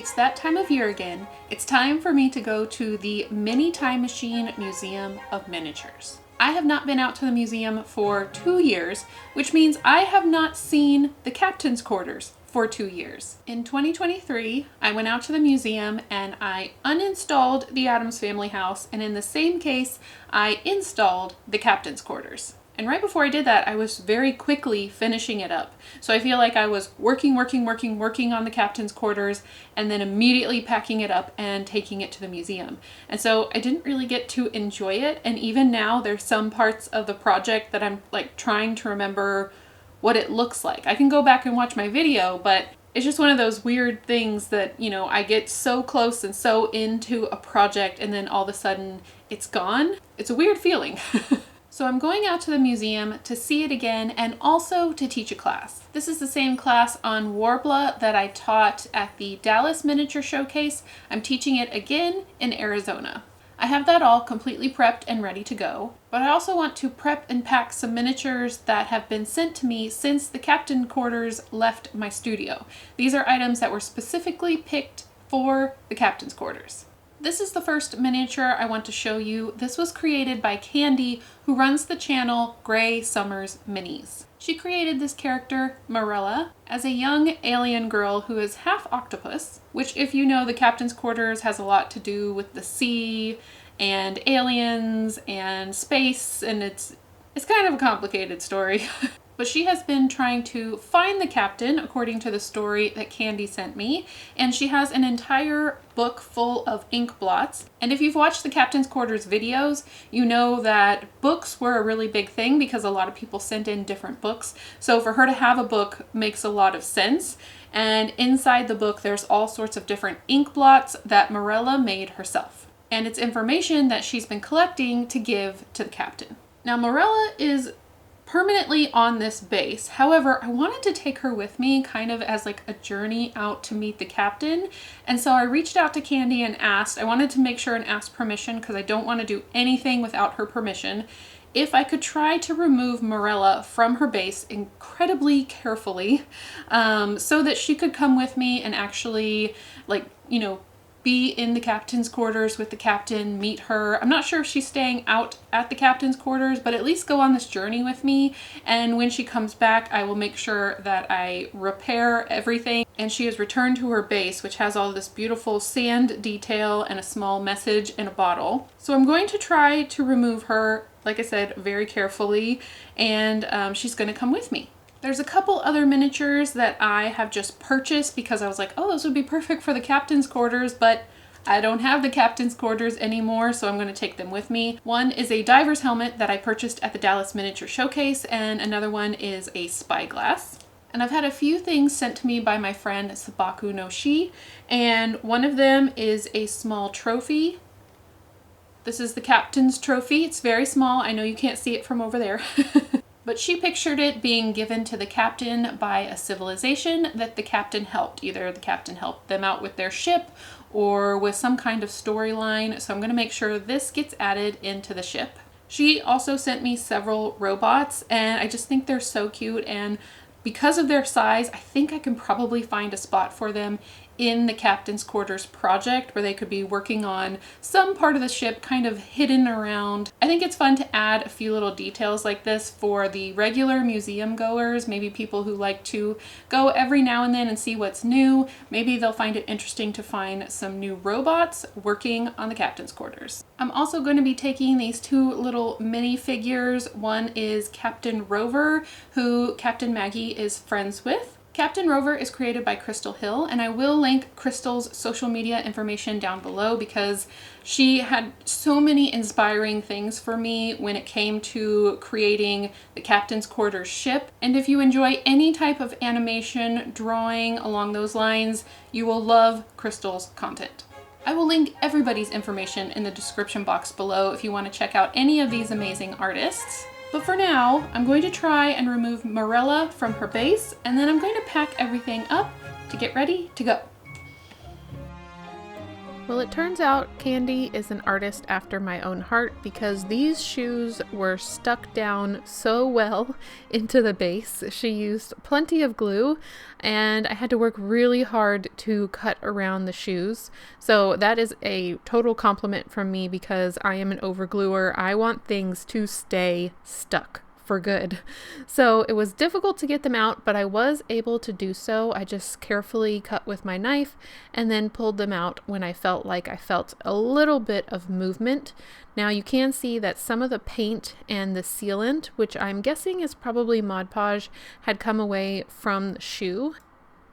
It's that time of year again. It's time for me to go to the Mini Time Machine Museum of Miniatures. I have not been out to the museum for 2 years, which means I have not seen the captain's quarters for 2 years. In 2023, I went out to the museum and I uninstalled the Addams Family house, and in the same case, I installed the captain's quarters. And right before I did that, I was very quickly finishing it up. So I feel like I was working on the captain's quarters and then immediately packing it up and taking it to the museum. And so I didn't really get to enjoy it. And even now there's some parts of the project that I'm like trying to remember what it looks like. I can go back and watch my video, but it's just one of those weird things that, you know, I get so close and so into a project and then all of a sudden it's gone. It's a weird feeling. So I'm going out to the museum to see it again and also to teach a class. This is the same class on Warbler that I taught at the Dallas Miniature Showcase. I'm teaching it again in Arizona. I have that all completely prepped and ready to go, but I also want to prep and pack some miniatures that have been sent to me since the captain quarters left my studio. These are items that were specifically picked for the captain's quarters. This is the first miniature I want to show you. This was created by Candy, who runs the channel Gray Summers Minis. She created this character, Marella, as a young alien girl who is half octopus, which, if you know, the captain's quarters has a lot to do with the sea and aliens and space, and it's kind of a complicated story. But she has been trying to find the captain according to the story that Candy sent me, and she has an entire book full of ink blots. And if you've watched the Captain's Quarters videos, you know that books were a really big thing because a lot of people sent in different books. So for her to have a book makes a lot of sense. And inside the book, there's all sorts of different ink blots that Marella made herself. And it's information that she's been collecting to give to the captain. Now, Marella is permanently on this base. However, I wanted to take her with me kind of as like a journey out to meet the captain. And so I reached out to Candy and asked, I wanted to make sure and ask permission because I don't want to do anything without her permission, if I could try to remove Marella from her base incredibly carefully, so that she could come with me and actually, like, you know, be in the captain's quarters with the captain, meet her. I'm not sure if she's staying out at the captain's quarters, but at least go on this journey with me. And when she comes back, I will make sure that I repair everything and she is returned to her base, which has all this beautiful sand detail and a small message in a bottle. So I'm going to try to remove her, like I said, very carefully, and she's going to come with me. There's a couple other miniatures that I have just purchased because I was like, oh, those would be perfect for the captain's quarters, but I don't have the captain's quarters anymore, so I'm going to take them with me. One is a diver's helmet that I purchased at the Dallas Miniature Showcase, and another one is a spyglass. And I've had a few things sent to me by my friend Sabaku no Shi, and one of them is a small trophy. This is the captain's trophy. It's very small. I know you can't see it from over there. But she pictured it being given to the captain by a civilization that the captain helped. Either the captain helped them out with their ship or with some kind of storyline. So I'm going to make sure this gets added into the ship. She also sent me several robots, and I just think they're so cute. And because of their size, I think I can probably find a spot for them in the captain's quarters project where they could be working on some part of the ship kind of hidden around. I think it's fun to add a few little details like this for the regular museum goers, maybe people who like to go every now and then and see what's new. Maybe they'll find it interesting to find some new robots working on the captain's quarters. I'm also going to be taking these two little mini figures. One is Captain Rover, who Captain Maggie is friends with. Captain Rover is created by Crystal Hill, and I will link Crystal's social media information down below because she had so many inspiring things for me when it came to creating the captain's quarters ship. And if you enjoy any type of animation, drawing along those lines, you will love Crystal's content. I will link everybody's information in the description box below if you want to check out any of these amazing artists. But for now, I'm going to try and remove Marella from her base, and then I'm going to pack everything up to get ready to go. Well, it turns out Candy is an artist after my own heart because these shoes were stuck down so well into the base. She used plenty of glue and I had to work really hard to cut around the shoes. So that is a total compliment from me because I am an overgluer. I want things to stay stuck for good. So it was difficult to get them out, but I was able to do so. I just carefully cut with my knife and then pulled them out when I felt like I felt a little bit of movement. Now you can see that some of the paint and the sealant, which I'm guessing is probably Mod Podge, had come away from the shoe.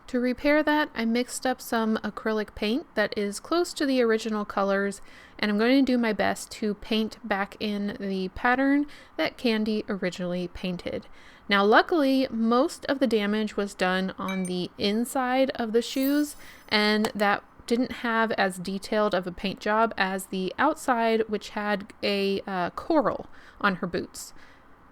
To repair that, I mixed up some acrylic paint that is close to the original colors, and I'm going to do my best to paint back in the pattern that Candy originally painted. Now, luckily, most of the damage was done on the inside of the shoes, and that didn't have as detailed of a paint job as the outside, which had a coral on her boots.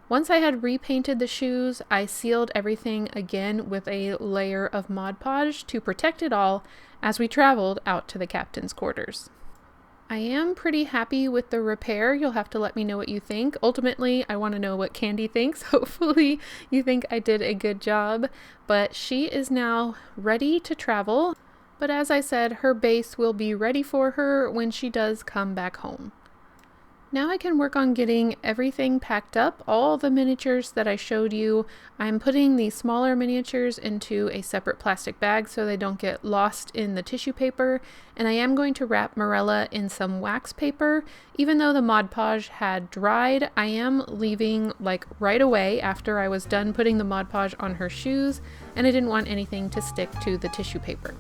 Once I had repainted the shoes, I sealed everything again with a layer of Mod Podge to protect it all as we traveled out to the captain's quarters. I am pretty happy with the repair. You'll have to let me know what you think. Ultimately, I want to know what Candy thinks. Hopefully you think I did a good job, but she is now ready to travel. But as I said, her base will be ready for her when she does come back home. Now I can work on getting everything packed up, all the miniatures that I showed you. I'm putting the smaller miniatures into a separate plastic bag so they don't get lost in the tissue paper, and I am going to wrap Morella in some wax paper. Even though the Mod Podge had dried, I am leaving like right away after I was done putting the Mod Podge on her shoes, and I didn't want anything to stick to the tissue paper.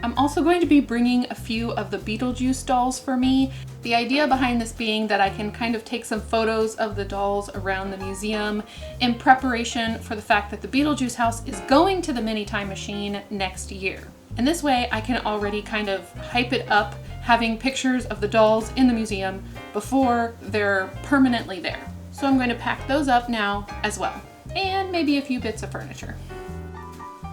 I'm also going to be bringing a few of the Beetlejuice dolls for me. The idea behind this being that I can kind of take some photos of the dolls around the museum in preparation for the fact that the Beetlejuice house is going to the mini time machine next year. And this way I can already kind of hype it up, having pictures of the dolls in the museum before they're permanently there. So I'm going to pack those up now as well, and maybe a few bits of furniture.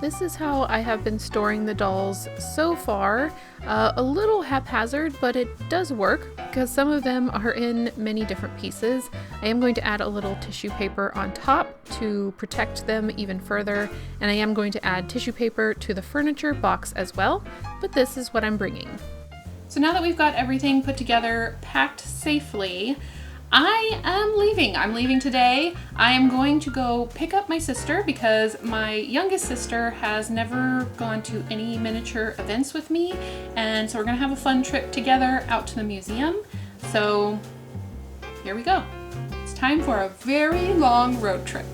This is how I have been storing the dolls so far. A little haphazard, but it does work because some of them are in many different pieces. I am going to add a little tissue paper on top to protect them even further, and I am going to add tissue paper to the furniture box as well, but this is what I'm bringing. So now that we've got everything put together, packed safely, I am leaving. I'm leaving today. I am going to go pick up my sister because my youngest sister has never gone to any miniature events with me, and so we're gonna have a fun trip together out to the museum. So here we go. It's time for a very long road trip.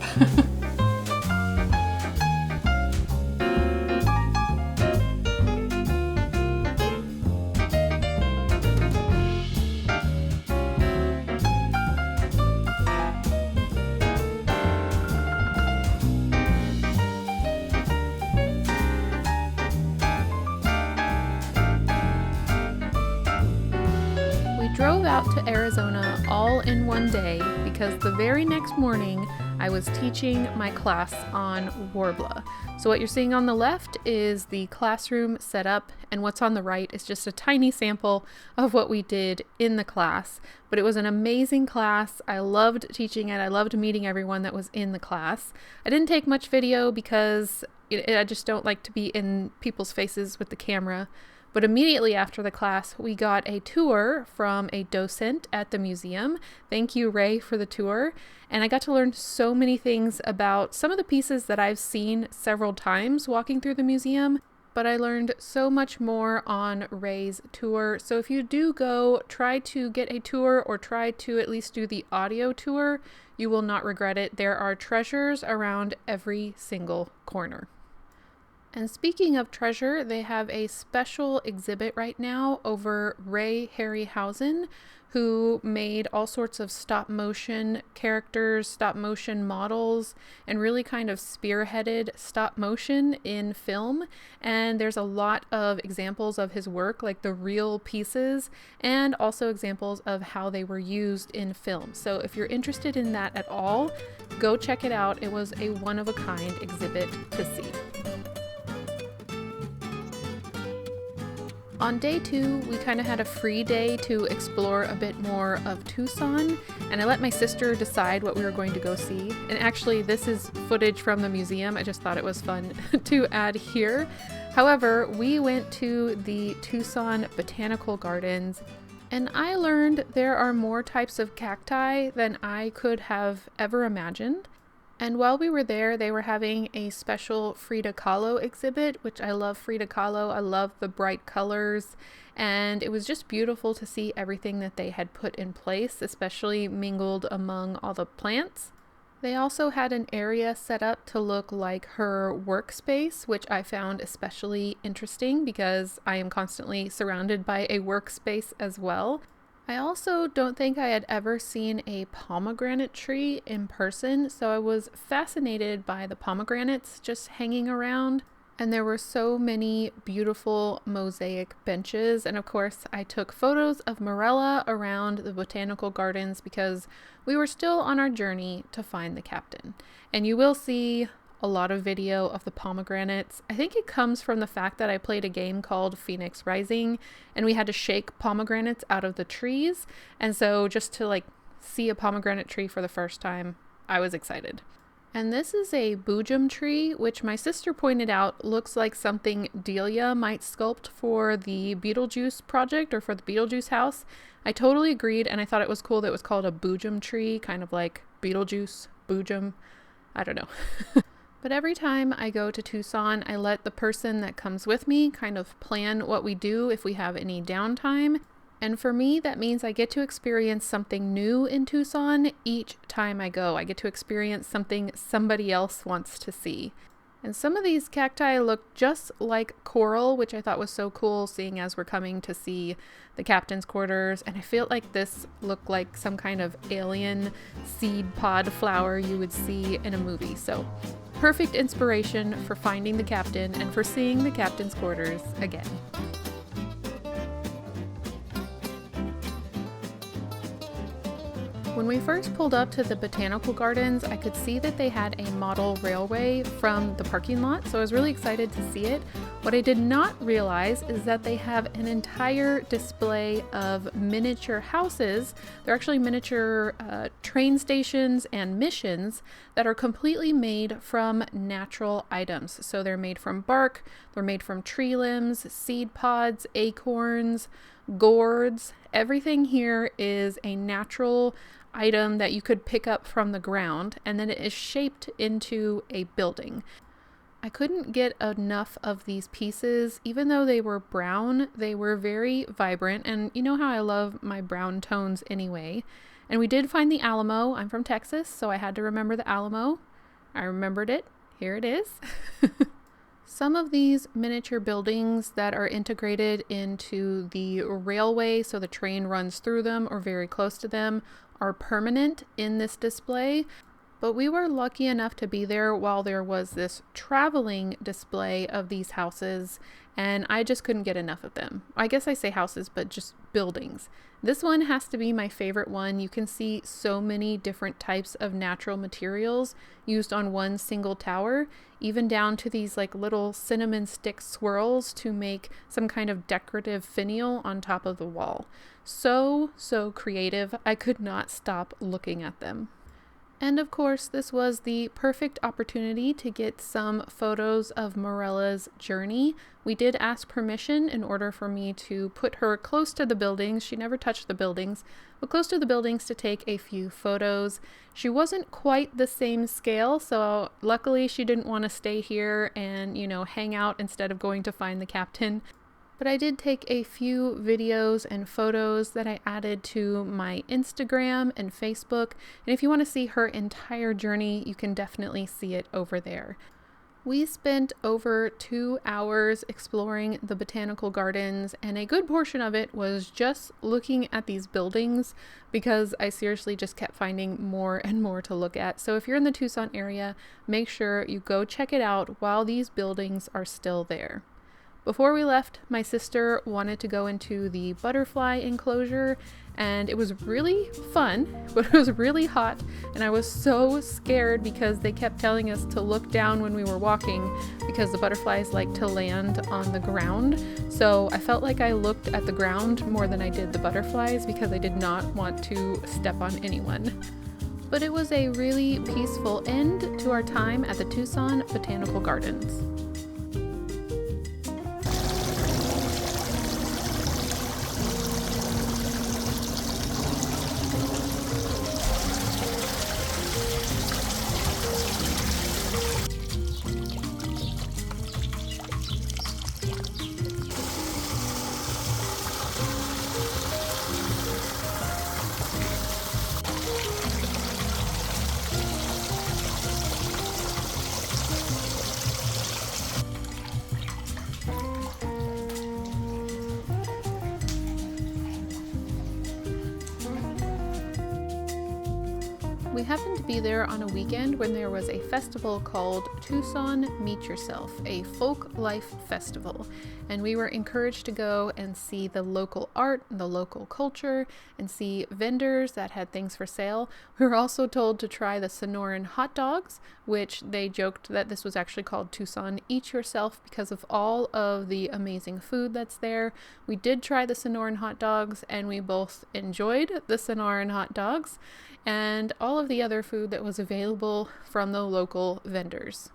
Drove out to Arizona all in one day because the very next morning I was teaching my class on Warbler. So what you're seeing on the left is the classroom setup, and what's on the right is just a tiny sample of what we did in the class. But it was an amazing class. I loved teaching it. I loved meeting everyone that was in the class. I didn't take much video because I just don't like to be in people's faces with the camera. But immediately after the class, we got a tour from a docent at the museum. Thank you, Ray, for the tour. And I got to learn so many things about some of the pieces that I've seen several times walking through the museum, but I learned so much more on Ray's tour. So if you do go, try to get a tour or try to at least do the audio tour. You will not regret it. There are treasures around every single corner. And speaking of treasure, they have a special exhibit right now over Ray Harryhausen, who made all sorts of stop motion characters, stop motion models, and really kind of spearheaded stop motion in film. And there's a lot of examples of his work, like the real pieces, and also examples of how they were used in film. So if you're interested in that at all, go check it out. It was a one-of-a-kind exhibit to see. On day 2, we kind of had a free day to explore a bit more of Tucson, and I let my sister decide what we were going to go see. And actually, this is footage from the museum. I just thought it was fun to add here. However, we went to the Tucson Botanical Gardens, and I learned there are more types of cacti than I could have ever imagined. And while we were there, they were having a special Frida Kahlo exhibit, which I love Frida Kahlo. I love the bright colors, and it was just beautiful to see everything that they had put in place, especially mingled among all the plants. They also had an area set up to look like her workspace, which I found especially interesting because I am constantly surrounded by a workspace as well. I also don't think I had ever seen a pomegranate tree in person, so I was fascinated by the pomegranates just hanging around. And there were so many beautiful mosaic benches. And of course, I took photos of Morella around the botanical gardens because we were still on our journey to find the captain. And you will see a lot of video of the pomegranates. I think it comes from the fact that I played a game called Phoenix Rising and we had to shake pomegranates out of the trees. And so just to see a pomegranate tree for the first time, I was excited. And this is a boojum tree, which my sister pointed out looks like something Delia might sculpt for the Beetlejuice project or for the Beetlejuice house. I totally agreed, and I thought it was cool that it was called a boojum tree, kind of like Beetlejuice, boojum. I don't know. But every time I go to Tucson, I let the person that comes with me kind of plan what we do if we have any downtime. And for me, that means I get to experience something new in Tucson each time I go. I get to experience something somebody else wants to see. And some of these cacti look just like coral, which I thought was so cool, seeing as we're coming to see the captain's quarters. And I feel like this looked like some kind of alien seed pod flower you would see in a movie. So perfect inspiration for finding the captain and for seeing the captain's quarters again. When we first pulled up to the botanical gardens, I could see that they had a model railway from the parking lot, so I was really excited to see it. What I did not realize is that they have an entire display of miniature houses. They're actually miniature train stations and missions that are completely made from natural items. So they're made from bark, they're made from tree limbs, seed pods, acorns, gourds. Everything here is a natural item that you could pick up from the ground, and then it is shaped into a building. I couldn't get enough of these pieces. Even though they were brown, they were very vibrant, and you know how I love my brown tones anyway. And we did find the Alamo. I'm from Texas, so I had to remember the Alamo. I remembered it. Here it is. Some of these miniature buildings that are integrated into the railway, so the train runs through them or very close to them, are permanent in this display. But we were lucky enough to be there while there was this traveling display of these houses, and I just couldn't get enough of them. I guess I say houses, but just buildings. This one has to be my favorite one. You can see so many different types of natural materials used on one single tower, even down to these little cinnamon stick swirls to make some kind of decorative finial on top of the wall. So creative. I could not stop looking at them. And of course, this was the perfect opportunity to get some photos of Morella's journey. We did ask permission in order for me to put her close to the buildings. She never touched the buildings, but close to the buildings to take a few photos. She wasn't quite the same scale, so luckily she didn't want to stay here and, hang out instead of going to find the captain. But I did take a few videos and photos that I added to my Instagram and Facebook. And if you want to see her entire journey, you can definitely see it over there. We spent over 2 hours exploring the botanical gardens, and a good portion of it was just looking at these buildings because I seriously just kept finding more and more to look at. So if you're in the Tucson area, make sure you go check it out while these buildings are still there. Before we left, my sister wanted to go into the butterfly enclosure, and it was really fun, but it was really hot, and I was so scared because they kept telling us to look down when we were walking because the butterflies like to land on the ground. So I felt like I looked at the ground more than I did the butterflies because I did not want to step on anyone. But it was a really peaceful end to our time at the Tucson Botanical Gardens. We happened to be there on a weekend when there was a festival called Tucson Meet Yourself, a folk life festival. And we were encouraged to go and see the local art and the local culture and see vendors that had things for sale. We were also told to try the Sonoran hot dogs, which they joked that this was actually called Tucson Eat Yourself because of all of the amazing food that's there. We did try the Sonoran hot dogs and we both enjoyed the Sonoran hot dogs and all of the other food that was available from the local vendors.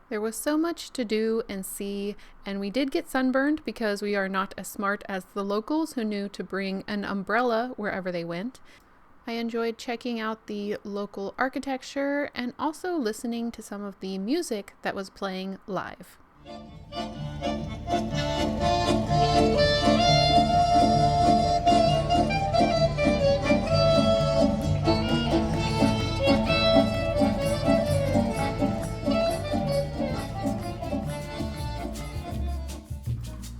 There was so much to do and see, and we did get sunburned because we are not as smart as the locals who knew to bring an umbrella wherever they went. I enjoyed checking out the local architecture and also listening to some of the music that was playing live.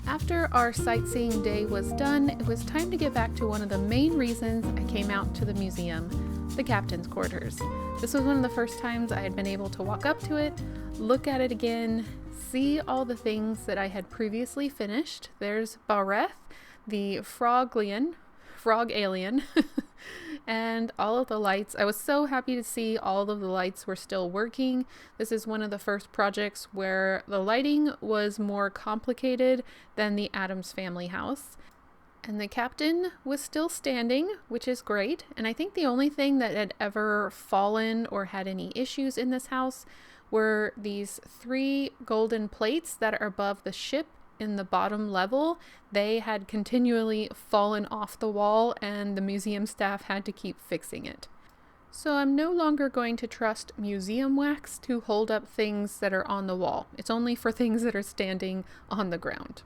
After our sightseeing day was done, it was time to get back to one of the main reasons I came out to the museum, the captain's quarters. This was one of the first times I had been able to walk up to it, look at it again, see all the things that I had previously finished. There's Bareth, the frog alien, and all of the lights. I was so happy to see all of the lights were still working. This is one of the first projects where the lighting was more complicated than the Addams Family house. And the captain was still standing, which is great. And I think the only thing that had ever fallen or had any issues in this house were these 3 golden plates that are above the ship in the bottom level. They had continually fallen off the wall and the museum staff had to keep fixing it. So I'm no longer going to trust museum wax to hold up things that are on the wall. It's only for things that are standing on the ground.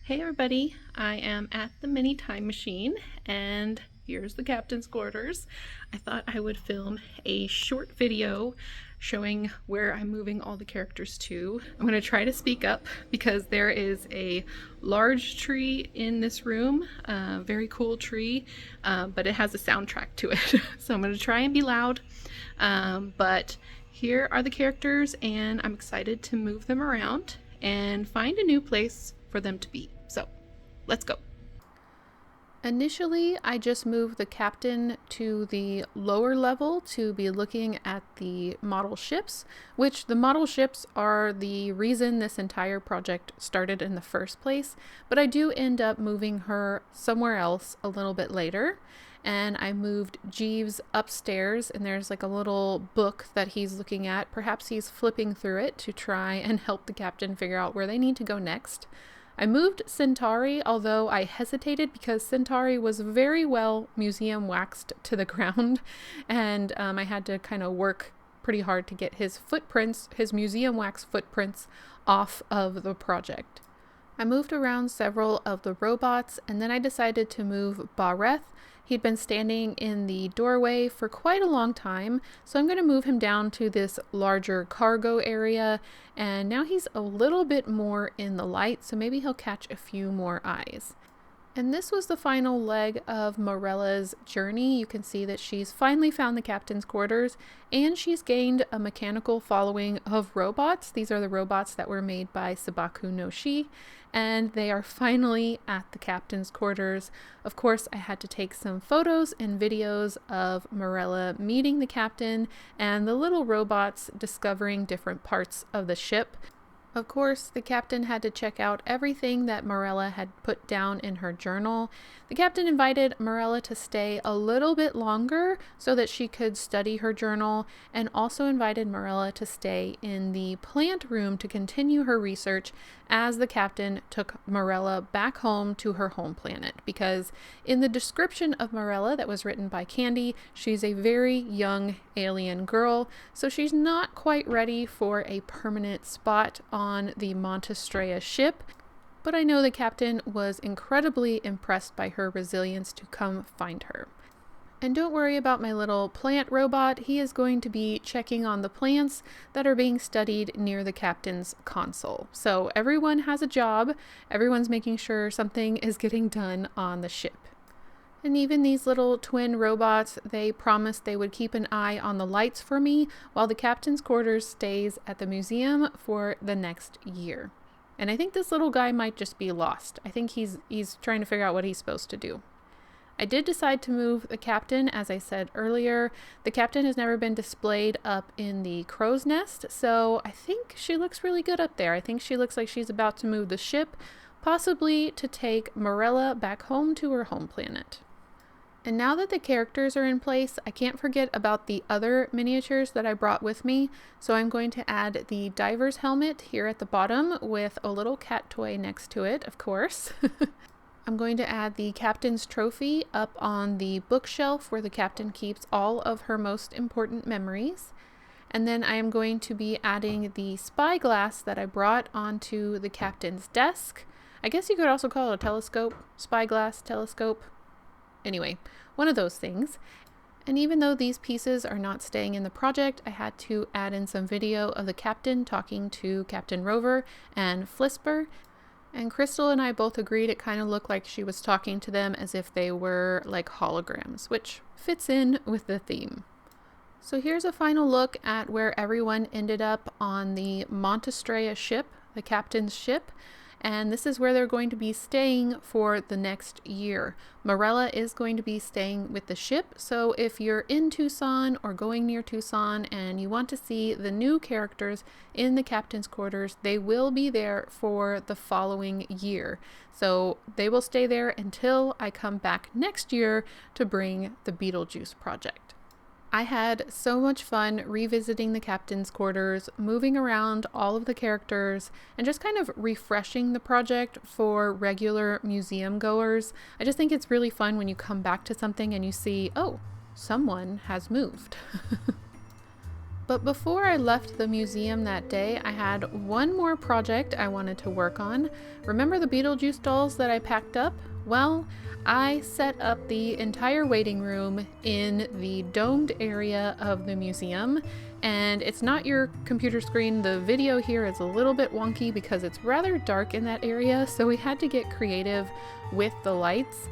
Hey everybody, I am at the mini time machine and here's the captain's quarters. I thought I would film a short video showing where I'm moving all the characters to. I'm going to try to speak up because there is a large tree in this room, very cool tree, but it has a soundtrack to it. So I'm going to try and be loud, but here are the characters and I'm excited to move them around and find a new place for them to be. So let's go. Initially, I just moved the captain to the lower level to be looking at the model ships, which the model ships are the reason this entire project started in the first place, but I do end up moving her somewhere else a little bit later. And I moved Jeeves upstairs, and there's like a little book that he's looking at. Perhaps he's flipping through it to try and help the captain figure out where they need to go next. I moved Centauri, although I hesitated because Centauri was very well museum waxed to the ground, and I had to kind of work pretty hard to get his footprints, his museum wax footprints, off of the project. I moved around several of the robots, and then I decided to move Bareth. He'd been standing in the doorway for quite a long time, so I'm going to move him down to this larger cargo area, and now he's a little bit more in the light, so maybe he'll catch a few more eyes. And this was the final leg of Morella's journey. You can see that she's finally found the captain's quarters, and she's gained a mechanical following of robots. These are the robots that were made by Sabaku no Shi, and they are finally at the captain's quarters. Of course, I had to take some photos and videos of Morella meeting the captain and the little robots discovering different parts of the ship. Of course, the captain had to check out everything that Morella had put down in her journal. The captain invited Morella to stay a little bit longer so that she could study her journal, and also invited Morella to stay in the plant room to continue her research as the captain took Morella back home to her home planet. Because in the description of Morella that was written by Candy, she's a very young alien girl, so she's not quite ready for a permanent spot on the Montestrea ship. But I know the captain was incredibly impressed by her resilience to come find her. And don't worry about my little plant robot. He is going to be checking on the plants that are being studied near the captain's console. So everyone has a job. Everyone's making sure something is getting done on the ship. And even these little twin robots, they promised they would keep an eye on the lights for me while the captain's quarters stays at the museum for the next year. And I think this little guy might just be lost. I think he's trying to figure out what he's supposed to do. I did decide to move the captain, as I said earlier. The captain has never been displayed up in the crow's nest, so I think she looks really good up there. I think she looks like she's about to move the ship, possibly to take Morella back home to her home planet. And now that the characters are in place, I can't forget about the other miniatures that I brought with me. So I'm going to add the diver's helmet here at the bottom with a little cat toy next to it, of course. I'm going to add the captain's trophy up on the bookshelf where the captain keeps all of her most important memories. And then I am going to be adding the spyglass that I brought onto the captain's desk. I guess you could also call it a telescope, spyglass, telescope. Anyway, one of those things. And even though these pieces are not staying in the project, I had to add in some video of the captain talking to Captain Rover and Flisper. And Crystal and I both agreed it kind of looked like she was talking to them as if they were like holograms, which fits in with the theme. So here's a final look at where everyone ended up on the Montestrea ship, the captain's ship. And this is where they're going to be staying for the next year. Morella is going to be staying with the ship, so if you're in Tucson or going near Tucson and you want to see the new characters in the captain's quarters, they will be there for the following year. So they will stay there until I come back next year to bring the Beetlejuice project. I had so much fun revisiting the captain's quarters, moving around all of the characters, and just kind of refreshing the project for regular museum goers. I just think it's really fun when you come back to something and you see, oh, someone has moved. But before I left the museum that day, I had one more project I wanted to work on. Remember the Beetlejuice dolls that I packed up? Well, I set up the entire waiting room in the domed area of the museum, and it's not your computer screen. The video here is a little bit wonky because it's rather dark in that area, so we had to get creative with the lights.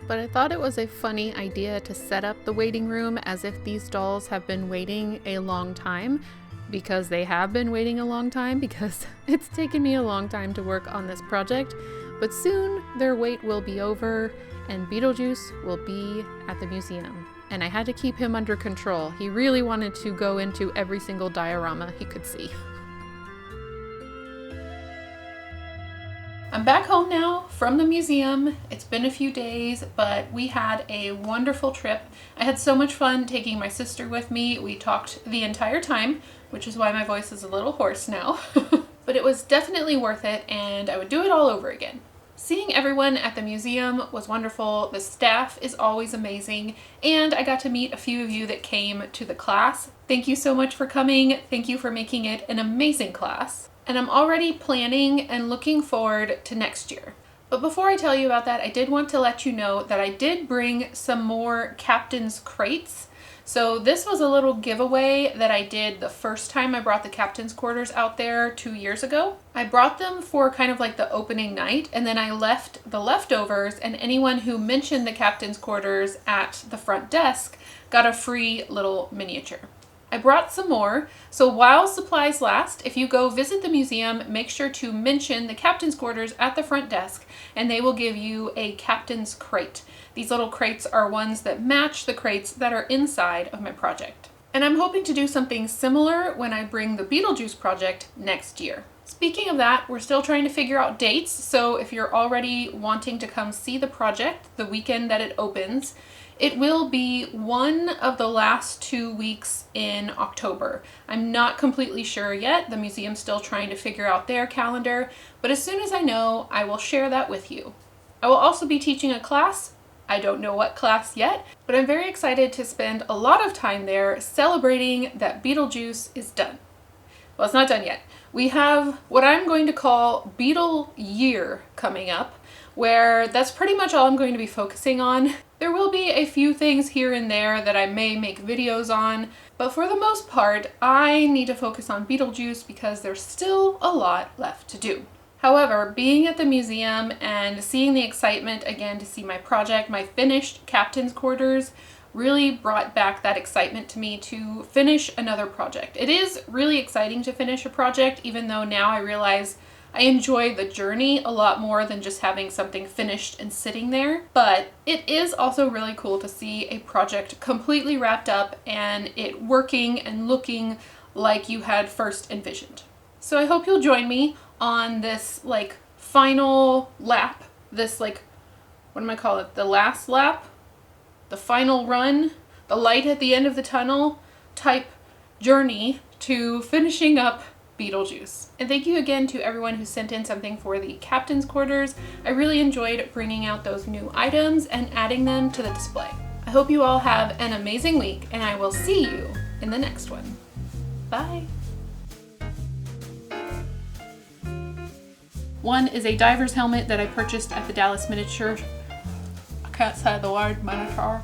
But I thought it was a funny idea to set up the waiting room as if these dolls have been waiting a long time, because they have been waiting a long time, because it's taken me a long time to work on this project. But soon their wait will be over and Beetlejuice will be at the museum. And I had to keep him under control. He really wanted to go into every single diorama he could see. I'm back home now from the museum. It's been a few days, but we had a wonderful trip. I had so much fun taking my sister with me. We talked the entire time, which is why my voice is a little hoarse now. But it was definitely worth it, and I would do it all over again. Seeing everyone at the museum was wonderful. The staff is always amazing, and I got to meet a few of you that came to the class. Thank you so much for coming. Thank you for making it an amazing class. And I'm already planning and looking forward to next year. But before I tell you about that, I did want to let you know that I did bring some more captain's crates. So this was a little giveaway that I did the first time I brought the captain's quarters out there 2 years ago. I brought them for kind of like the opening night, and then I left the leftovers, and anyone who mentioned the captain's quarters at the front desk got a free little miniature. I brought some more, so while supplies last, if you go visit the museum, make sure to mention the captain's quarters at the front desk, and they will give you a captain's crate. These little crates are ones that match the crates that are inside of my project. And I'm hoping to do something similar when I bring the Beetlejuice project next year. Speaking of that, we're still trying to figure out dates, so if you're already wanting to come see the project the weekend that it opens, it will be one of the last 2 weeks in October. I'm not completely sure yet. The museum's still trying to figure out their calendar, but as soon as I know, I will share that with you. I will also be teaching a class. I don't know what class yet, but I'm very excited to spend a lot of time there celebrating that Beetlejuice is done. Well, it's not done yet. We have what I'm going to call Beetle Year coming up, where that's pretty much all I'm going to be focusing on. There will be a few things here and there that I may make videos on, but for the most part, I need to focus on Beetlejuice because there's still a lot left to do. However, being at the museum and seeing the excitement again to see my project, my finished captain's quarters, really brought back that excitement to me to finish another project. It is really exciting to finish a project, even though now I realize I enjoy the journey a lot more than just having something finished and sitting there. But it is also really cool to see a project completely wrapped up and it working and looking like you had first envisioned. So I hope you'll join me on this like final lap, this like, what am I call it? The last lap, the final run, the light at the end of the tunnel type journey to finishing up Beetlejuice. And thank you again to everyone who sent in something for the captain's quarters. I really enjoyed bringing out those new items and adding them to the display. I hope you all have an amazing week, and I will see you in the next one. Bye. One is a diver's helmet that I purchased at the Dallas Miniature. I can't say the word minotaur.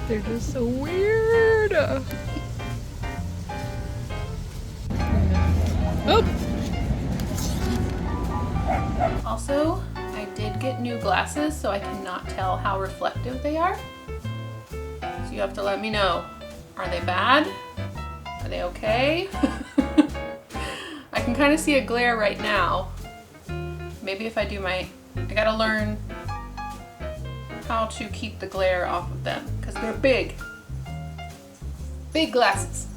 They're just so weird. Oh. Also, I did get new glasses, so I cannot tell how reflective they are. So you have to let me know. Are they bad? Are they okay? I can kind of see a glare right now. Maybe if I do I gotta learn how to keep the glare off of them because they're big. Big glasses.